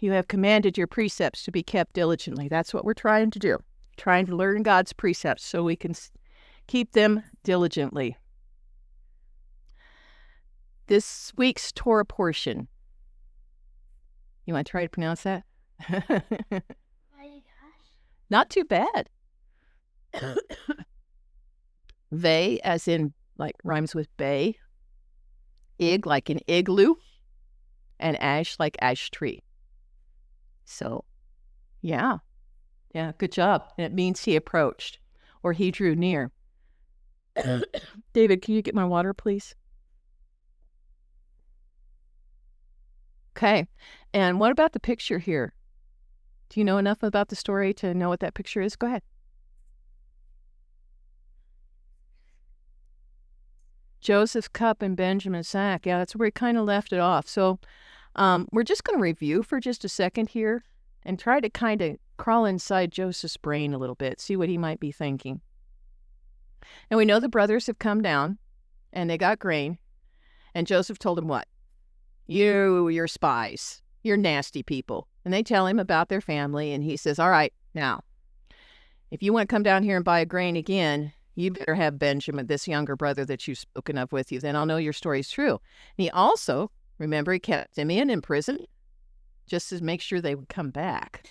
You have commanded your precepts to be kept diligently. That's what we're trying to do. Trying to learn God's precepts so we can keep them diligently. This week's Torah portion. You want to try to pronounce that? Vayigash. Not too bad. Vay, as in, like, rhymes with bay. Ig, like an igloo. And ash, like ash tree. So, yeah, good job. And it means he approached, or he drew near. David, can you get my water, please? Okay, and what about the picture here? Do you know enough about the story to know what that picture is? Go ahead. Joseph's cup and Benjamin's sack. Yeah, that's where he kind of left it off. So we're just going to review for just a second here and try to kind of crawl inside Joseph's brain a little bit, see what he might be thinking. And we know the brothers have come down and they got grain. And Joseph told them what? You're spies. You're nasty people. And they tell him about their family. And he says, all right, now, if you want to come down here and buy a grain again, you better have Benjamin, this younger brother that you've spoken of, with you. Then I'll know your story's true. And he also, remember, he kept Simeon in prison just to make sure they would come back.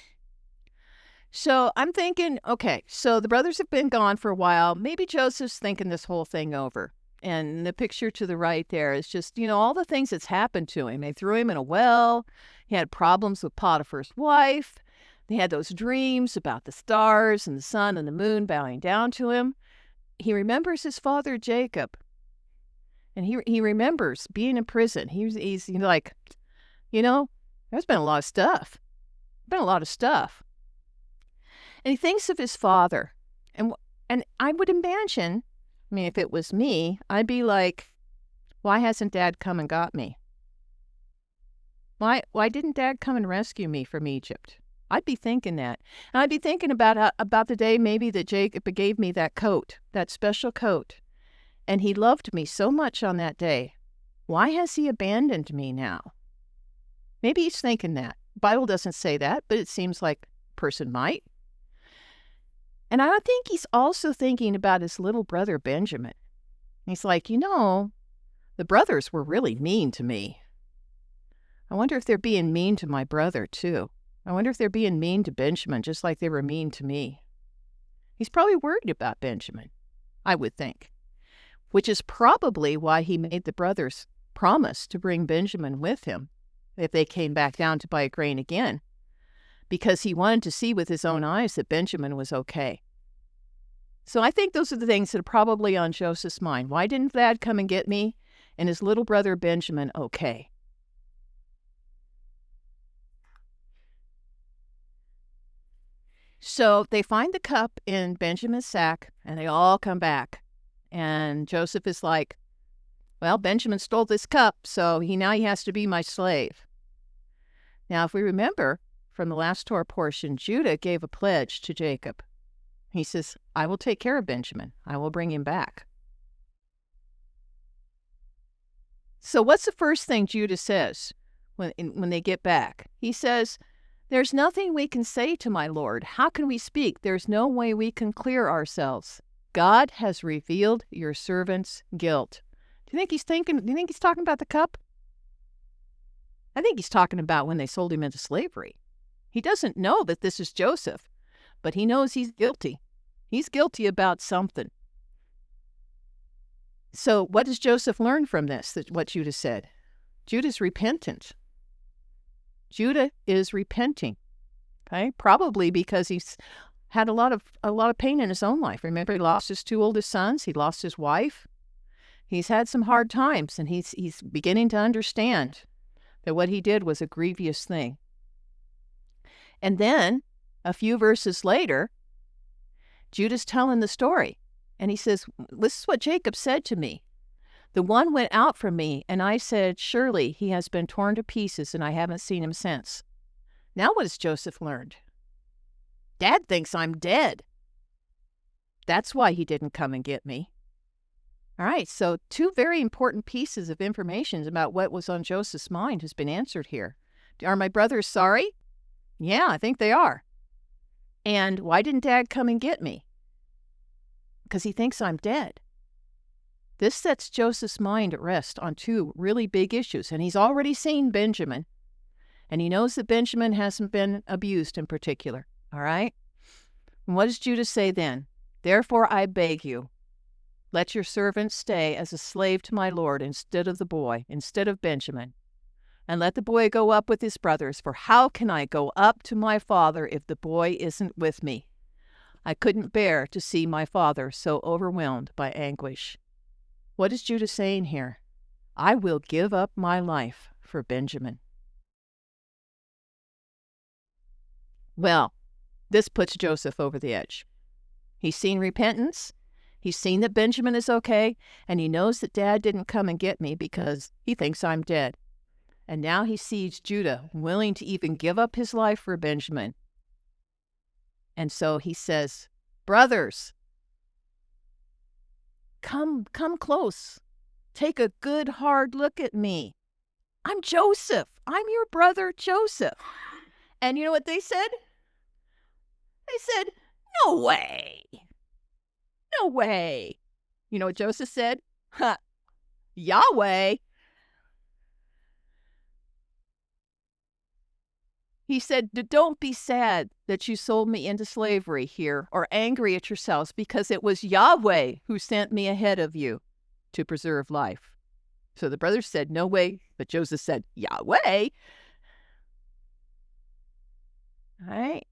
So I'm thinking, okay, so the brothers have been gone for a while. Maybe Joseph's thinking this whole thing over. And the picture to the right there is just, all the things that's happened to him. They threw him in a well. He had problems with Potiphar's wife. They had those dreams about the stars and the sun and the moon bowing down to him. He remembers his father Jacob. And he remembers being in prison. He's like, there's been a lot of stuff. And he thinks of his father. And I would imagine, if it was me, I'd be like, why hasn't Dad come and got me? Why didn't Dad come and rescue me from Egypt? I'd be thinking that. And I'd be thinking about the day maybe that Jacob gave me that coat, that special coat. And he loved me so much on that day. Why has he abandoned me now? Maybe he's thinking that. The Bible doesn't say that, but it seems like a person might. And I think he's also thinking about his little brother Benjamin. He's like, the brothers were really mean to me. I wonder if they're being mean to my brother too. I wonder if they're being mean to Benjamin just like they were mean to me. He's probably worried about Benjamin, I would think, which is probably why he made the brothers promise to bring Benjamin with him if they came back down to buy a grain again, because he wanted to see with his own eyes that Benjamin was okay. So I think those are the things that are probably on Joseph's mind. Why didn't Dad come and get me? And his little brother Benjamin okay? So they find the cup in Benjamin's sack, and they all come back. And Joseph is like, well, Benjamin stole this cup, so now he has to be my slave. Now, if we remember from the last Torah portion, Judah gave a pledge to Jacob. He says, I will take care of Benjamin. I will bring him back. So what's the first thing Judah says when they get back? He says, there's nothing we can say to my Lord. How can we speak? There's no way we can clear ourselves. God has revealed your servant's guilt. Do you think he's talking about the cup? I think he's talking about when they sold him into slavery. He doesn't know that this is Joseph, but he knows he's guilty. He's guilty about something. So what does Joseph learn from this, what Judah said? Judah's repentant. Judah is repenting, okay? Probably because he's had a lot of pain in his own life. Remember, he lost his 2 oldest sons. He lost his wife. He's had some hard times, and he's beginning to understand that what he did was a grievous thing. And then, a few verses later, Judah's telling the story, and he says, this is what Jacob said to me. The one went out from me, and I said, surely he has been torn to pieces, and I haven't seen him since. Now what has Joseph learned? Dad thinks I'm dead. That's why he didn't come and get me. All right, so 2 very important pieces of information about what was on Joseph's mind has been answered here. Are my brothers sorry? Yeah, I think they are. And why didn't Dad come and get me? Because he thinks I'm dead. This sets Joseph's mind at rest on two really big issues, and he's already seen Benjamin, and he knows that Benjamin hasn't been abused in particular, all right? And what does Judah say then? Therefore I beg you, let your servant stay as a slave to my Lord instead of the boy, instead of Benjamin. And let the boy go up with his brothers, for how can I go up to my father if the boy isn't with me? I couldn't bear to see my father so overwhelmed by anguish. What is Judah saying here? I will give up my life for Benjamin. Well, this puts Joseph over the edge. He's seen repentance. He's seen that Benjamin is okay, and he knows that Dad didn't come and get me because he thinks I'm dead. And now he sees Judah willing to even give up his life for Benjamin. And so he says, brothers, come close. Take a good hard look at me. I'm Joseph. I'm your brother Joseph. And you know what they said? They said, no way. No way. You know what Joseph said? Ha, Yahweh. He said, don't be sad that you sold me into slavery here or angry at yourselves because it was Yahweh who sent me ahead of you to preserve life. So the brothers said, no way, but Joseph said, Yahweh. All right.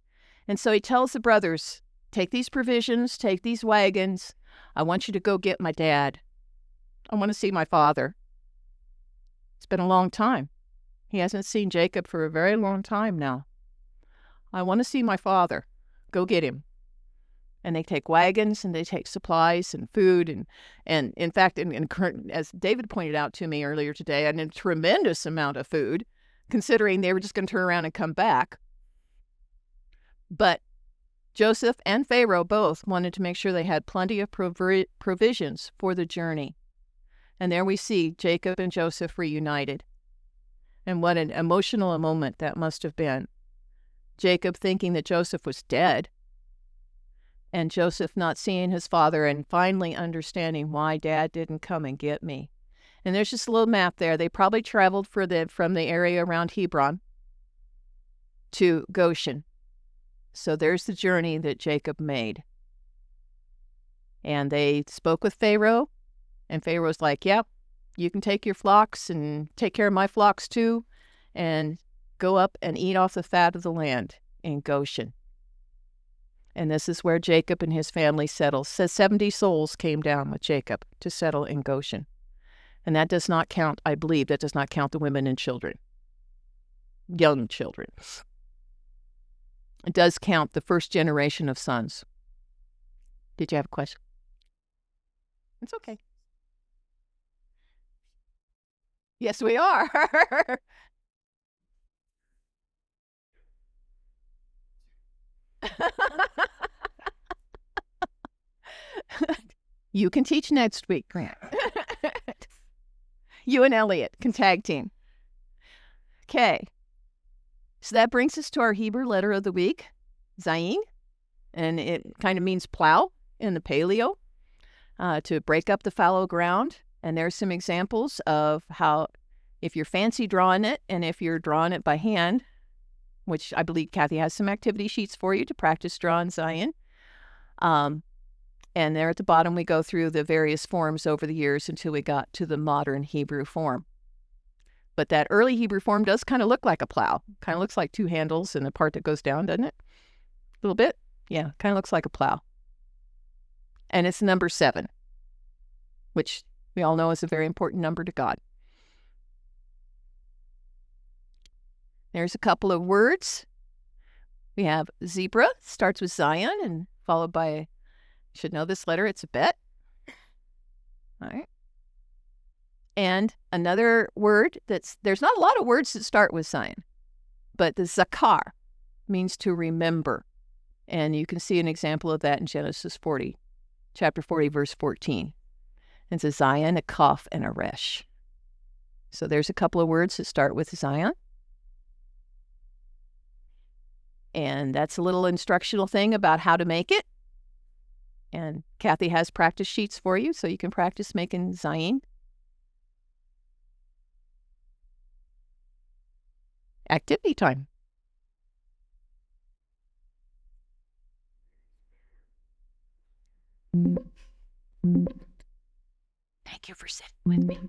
And so he tells the brothers, take these provisions, take these wagons. I want you to go get my dad. I want to see my father. It's been a long time. He hasn't seen Jacob for a very long time now. I want to see my father. Go get him. And they take wagons and they take supplies and food and in fact, as David pointed out to me earlier today, and a tremendous amount of food, considering they were just going to turn around and come back. But Joseph and Pharaoh both wanted to make sure they had plenty of provisions for the journey. And there we see Jacob and Joseph reunited. And what an emotional moment that must have been. Jacob thinking that Joseph was dead, and Joseph not seeing his father and finally understanding why Dad didn't come and get me. And there's just a little map there. They probably traveled from the area around Hebron to Goshen. So there's the journey that Jacob made. And they spoke with Pharaoh, and Pharaoh's like, yep, you can take your flocks and take care of my flocks too, and go up and eat off the fat of the land in Goshen. And this is where Jacob and his family settled. Says 70 souls came down with Jacob to settle in Goshen. And that does not count, I believe, that does not count the women and children, young children. It does count the first generation of sons. Did you have a question? It's okay. Yes, we are. You can teach next week, Grant. You and Elliot can tag team. Okay. So that brings us to our Hebrew letter of the week, Zayin. And it kind of means plow in the paleo, to break up the fallow ground. And there's some examples of how, if you're fancy drawing it, and if you're drawing it by hand, which I believe Kathy has some activity sheets for you to practice drawing Zayin. And there at the bottom, we go through the various forms over the years until we got to the modern Hebrew form. But that early Hebrew form does kind of look like a plow. Kind of looks like two handles and a part that goes down, doesn't it? A little bit? Yeah, kind of looks like a plow. And it's number 7, which we all know is a very important number to God. There's a couple of words. We have zebra, starts with Zion, and followed by, you should know this letter, it's a bet. All right. And another word there's not a lot of words that start with Zion, but the zakar means to remember. And you can see an example of that in Genesis 40, chapter 40, verse 14. It's a Zion, a Kaf, and a Resh. So there's a couple of words that start with Zion. And that's a little instructional thing about how to make it. And Kathy has practice sheets for you, so you can practice making zayin. Activity time. Thank you for sitting with me.